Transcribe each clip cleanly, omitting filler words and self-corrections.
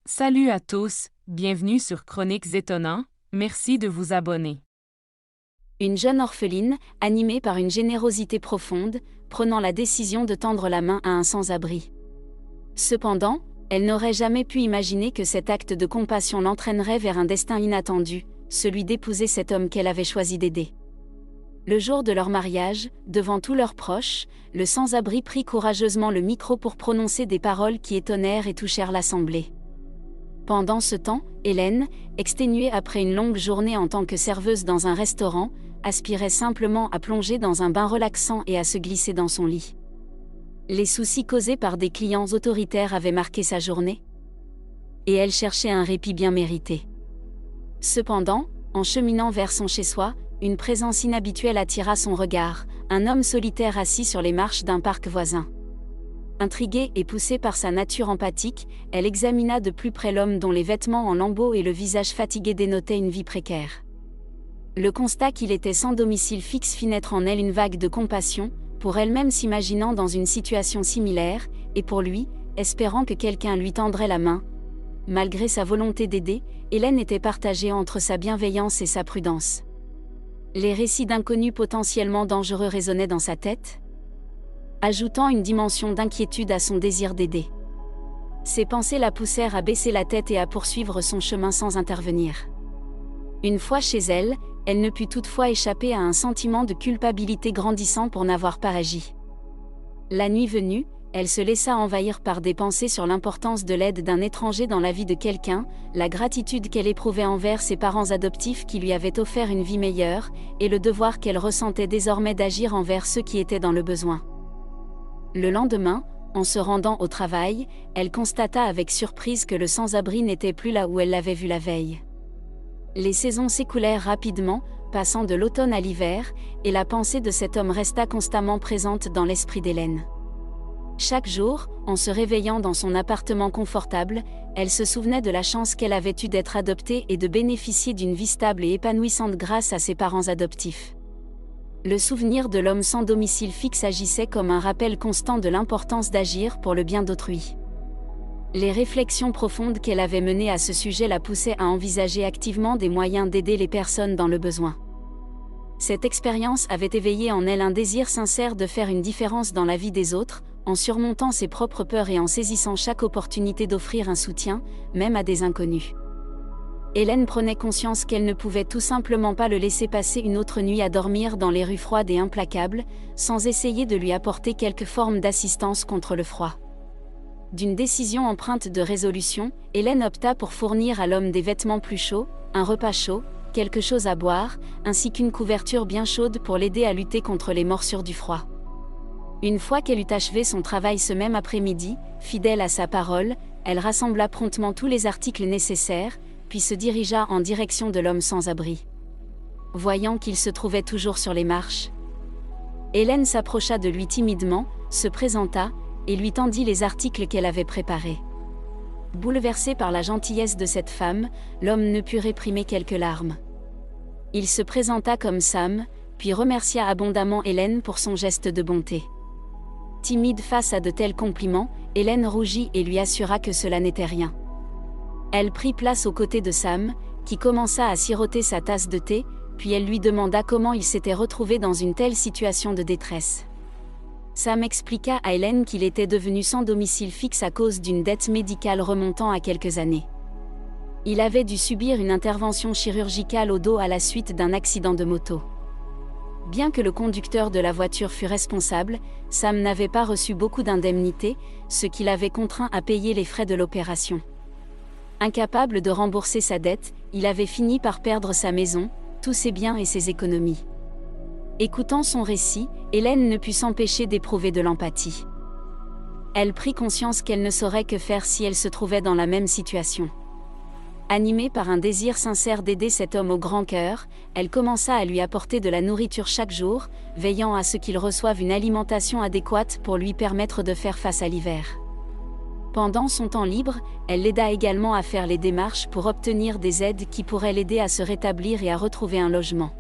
Salut à tous, bienvenue sur Chroniques étonnants, merci de vous abonner. Une jeune orpheline, animée par une générosité profonde, prenant la décision de tendre la main à un sans-abri. Cependant, elle n'aurait jamais pu imaginer que cet acte de compassion l'entraînerait vers un destin inattendu, celui d'épouser cet homme qu'elle avait choisi d'aider. Le jour de leur mariage, devant tous leurs proches, le sans-abri prit courageusement le micro pour prononcer des paroles qui étonnèrent et touchèrent l'assemblée. Pendant ce temps, Hélène, exténuée après une longue journée en tant que serveuse dans un restaurant, aspirait simplement à plonger dans un bain relaxant et à se glisser dans son lit. Les soucis causés par des clients autoritaires avaient marqué sa journée, et elle cherchait un répit bien mérité. Cependant, en cheminant vers son chez-soi, une présence inhabituelle attira son regard, un homme solitaire assis sur les marches d'un parc voisin. Intriguée et poussée par sa nature empathique, elle examina de plus près l'homme dont les vêtements en lambeaux et le visage fatigué dénotaient une vie précaire. Le constat qu'il était sans domicile fixe fit naître en elle une vague de compassion, pour elle-même s'imaginant dans une situation similaire, et pour lui, espérant que quelqu'un lui tendrait la main. Malgré sa volonté d'aider, Hélène était partagée entre sa bienveillance et sa prudence. Les récits d'inconnus potentiellement dangereux résonnaient dans sa tête, ajoutant une dimension d'inquiétude à son désir d'aider. Ses pensées la poussèrent à baisser la tête et à poursuivre son chemin sans intervenir. Une fois chez elle, elle ne put toutefois échapper à un sentiment de culpabilité grandissant pour n'avoir pas agi. La nuit venue, elle se laissa envahir par des pensées sur l'importance de l'aide d'un étranger dans la vie de quelqu'un, la gratitude qu'elle éprouvait envers ses parents adoptifs qui lui avaient offert une vie meilleure, et le devoir qu'elle ressentait désormais d'agir envers ceux qui étaient dans le besoin. Le lendemain, en se rendant au travail, elle constata avec surprise que le sans-abri n'était plus là où elle l'avait vu la veille. Les saisons s'écoulèrent rapidement, passant de l'automne à l'hiver, et la pensée de cet homme resta constamment présente dans l'esprit d'Hélène. Chaque jour, en se réveillant dans son appartement confortable, elle se souvenait de la chance qu'elle avait eue d'être adoptée et de bénéficier d'une vie stable et épanouissante grâce à ses parents adoptifs. Le souvenir de l'homme sans domicile fixe agissait comme un rappel constant de l'importance d'agir pour le bien d'autrui. Les réflexions profondes qu'elle avait menées à ce sujet la poussaient à envisager activement des moyens d'aider les personnes dans le besoin. Cette expérience avait éveillé en elle un désir sincère de faire une différence dans la vie des autres, en surmontant ses propres peurs et en saisissant chaque opportunité d'offrir un soutien, même à des inconnus. Hélène prenait conscience qu'elle ne pouvait tout simplement pas le laisser passer une autre nuit à dormir dans les rues froides et implacables, sans essayer de lui apporter quelque forme d'assistance contre le froid. D'une décision empreinte de résolution, Hélène opta pour fournir à l'homme des vêtements plus chauds, un repas chaud, quelque chose à boire, ainsi qu'une couverture bien chaude pour l'aider à lutter contre les morsures du froid. Une fois qu'elle eut achevé son travail ce même après-midi, fidèle à sa parole, elle rassembla promptement tous les articles nécessaires, puis se dirigea en direction de l'homme sans abri. Voyant qu'il se trouvait toujours sur les marches, Hélène s'approcha de lui timidement, se présenta, et lui tendit les articles qu'elle avait préparés. Bouleversé par la gentillesse de cette femme, l'homme ne put réprimer quelques larmes. Il se présenta comme Sam, puis remercia abondamment Hélène pour son geste de bonté. Timide face à de tels compliments, Hélène rougit et lui assura que cela n'était rien. Elle prit place aux côtés de Sam, qui commença à siroter sa tasse de thé, puis elle lui demanda comment il s'était retrouvé dans une telle situation de détresse. Sam expliqua à Hélène qu'il était devenu sans domicile fixe à cause d'une dette médicale remontant à quelques années. Il avait dû subir une intervention chirurgicale au dos à la suite d'un accident de moto. Bien que le conducteur de la voiture fût responsable, Sam n'avait pas reçu beaucoup d'indemnités, ce qui l'avait contraint à payer les frais de l'opération. Incapable de rembourser sa dette, il avait fini par perdre sa maison, tous ses biens et ses économies. Écoutant son récit, Hélène ne put s'empêcher d'éprouver de l'empathie. Elle prit conscience qu'elle ne saurait que faire si elle se trouvait dans la même situation. Animée par un désir sincère d'aider cet homme au grand cœur, elle commença à lui apporter de la nourriture chaque jour, veillant à ce qu'il reçoive une alimentation adéquate pour lui permettre de faire face à l'hiver. Pendant son temps libre, elle l'aida également à faire les démarches pour obtenir des aides qui pourraient l'aider à se rétablir et à retrouver un logement.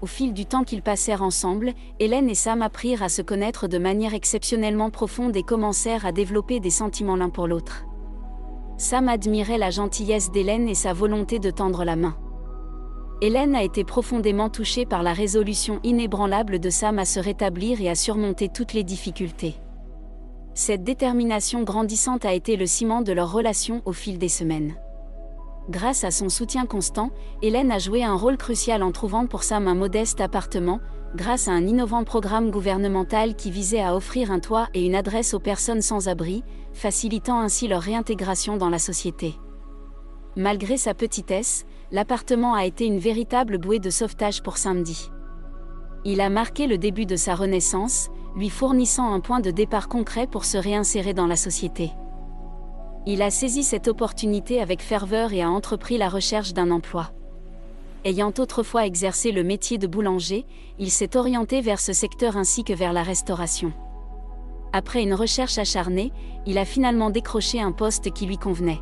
Au fil du temps qu'ils passèrent ensemble, Hélène et Sam apprirent à se connaître de manière exceptionnellement profonde et commencèrent à développer des sentiments l'un pour l'autre. Sam admirait la gentillesse d'Hélène et sa volonté de tendre la main. Hélène a été profondément touchée par la résolution inébranlable de Sam à se rétablir et à surmonter toutes les difficultés. Cette détermination grandissante a été le ciment de leur relation au fil des semaines. Grâce à son soutien constant, Hélène a joué un rôle crucial en trouvant pour Sam un modeste appartement, grâce à un innovant programme gouvernemental qui visait à offrir un toit et une adresse aux personnes sans abri, facilitant ainsi leur réintégration dans la société. Malgré sa petitesse, l'appartement a été une véritable bouée de sauvetage pour Samdi. Il a marqué le début de sa renaissance, lui fournissant un point de départ concret pour se réinsérer dans la société. Il a saisi cette opportunité avec ferveur et a entrepris la recherche d'un emploi. Ayant autrefois exercé le métier de boulanger, il s'est orienté vers ce secteur ainsi que vers la restauration. Après une recherche acharnée, il a finalement décroché un poste qui lui convenait.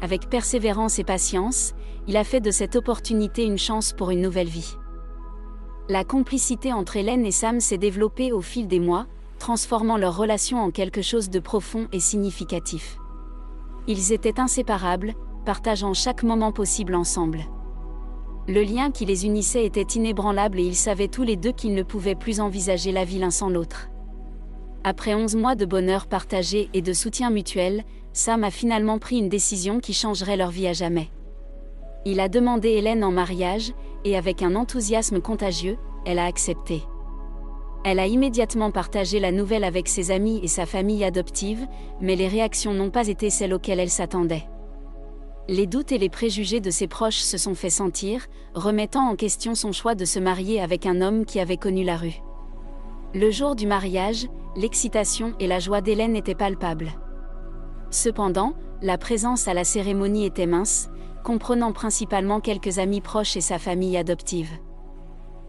Avec persévérance et patience, il a fait de cette opportunité une chance pour une nouvelle vie. La complicité entre Hélène et Sam s'est développée au fil des mois, transformant leur relation en quelque chose de profond et significatif. Ils étaient inséparables, partageant chaque moment possible ensemble. Le lien qui les unissait était inébranlable et ils savaient tous les deux qu'ils ne pouvaient plus envisager la vie l'un sans l'autre. Après 11 mois de bonheur partagé et de soutien mutuel, Sam a finalement pris une décision qui changerait leur vie à jamais. Il a demandé Hélène en mariage, et avec un enthousiasme contagieux, elle a accepté. Elle a immédiatement partagé la nouvelle avec ses amis et sa famille adoptive, mais les réactions n'ont pas été celles auxquelles elle s'attendait. Les doutes et les préjugés de ses proches se sont fait sentir, remettant en question son choix de se marier avec un homme qui avait connu la rue. Le jour du mariage, l'excitation et la joie d'Hélène étaient palpables. Cependant, la présence à la cérémonie était mince, comprenant principalement quelques amis proches et sa famille adoptive.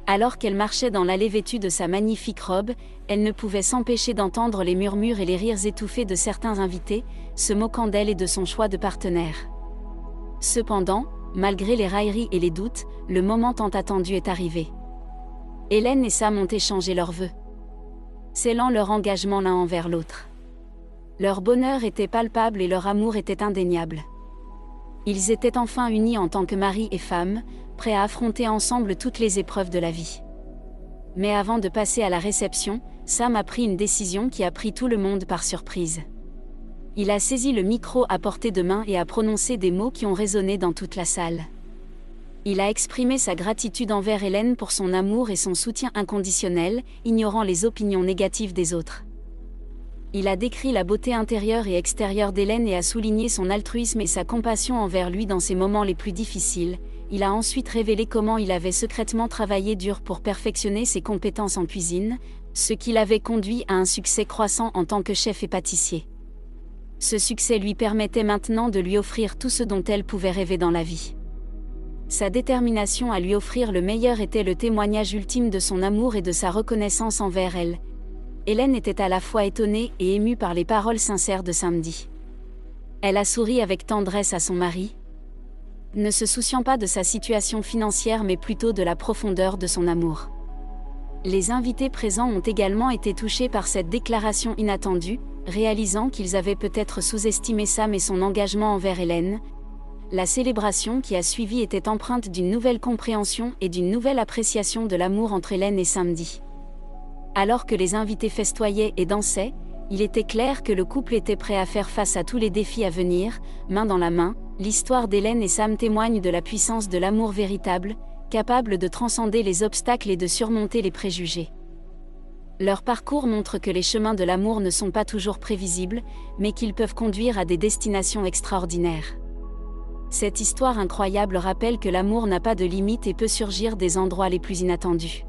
Alors qu'elle marchait dans l'allée vêtue de sa magnifique robe, elle ne pouvait s'empêcher d'entendre les murmures et les rires étouffés de certains invités, se moquant d'elle et de son choix de partenaire. Cependant, malgré les railleries et les doutes, le moment tant attendu est arrivé. Hélène et Sam ont échangé leurs vœux, scellant leur engagement l'un envers l'autre. Leur bonheur était palpable et leur amour était indéniable. Ils étaient enfin unis en tant que mari et femme, prêts à affronter ensemble toutes les épreuves de la vie. Mais avant de passer à la réception, Sam a pris une décision qui a pris tout le monde par surprise. Il a saisi le micro à portée de main et a prononcé des mots qui ont résonné dans toute la salle. Il a exprimé sa gratitude envers Hélène pour son amour et son soutien inconditionnel, ignorant les opinions négatives des autres. Il a décrit la beauté intérieure et extérieure d'Hélène et a souligné son altruisme et sa compassion envers lui dans ses moments les plus difficiles. Il a ensuite révélé comment il avait secrètement travaillé dur pour perfectionner ses compétences en cuisine, ce qui l'avait conduit à un succès croissant en tant que chef et pâtissier. Ce succès lui permettait maintenant de lui offrir tout ce dont elle pouvait rêver dans la vie. Sa détermination à lui offrir le meilleur était le témoignage ultime de son amour et de sa reconnaissance envers elle. Hélène était à la fois étonnée et émue par les paroles sincères de Samdi. Elle a souri avec tendresse à son mari, ne se souciant pas de sa situation financière mais plutôt de la profondeur de son amour. Les invités présents ont également été touchés par cette déclaration inattendue, réalisant qu'ils avaient peut-être sous-estimé Sam et son engagement envers Hélène. La célébration qui a suivi était empreinte d'une nouvelle compréhension et d'une nouvelle appréciation de l'amour entre Hélène et Samdi. Alors que les invités festoyaient et dansaient, il était clair que le couple était prêt à faire face à tous les défis à venir, main dans la main. L'histoire d'Hélène et Sam témoigne de la puissance de l'amour véritable, capable de transcender les obstacles et de surmonter les préjugés. Leur parcours montre que les chemins de l'amour ne sont pas toujours prévisibles, mais qu'ils peuvent conduire à des destinations extraordinaires. Cette histoire incroyable rappelle que l'amour n'a pas de limite et peut surgir des endroits les plus inattendus.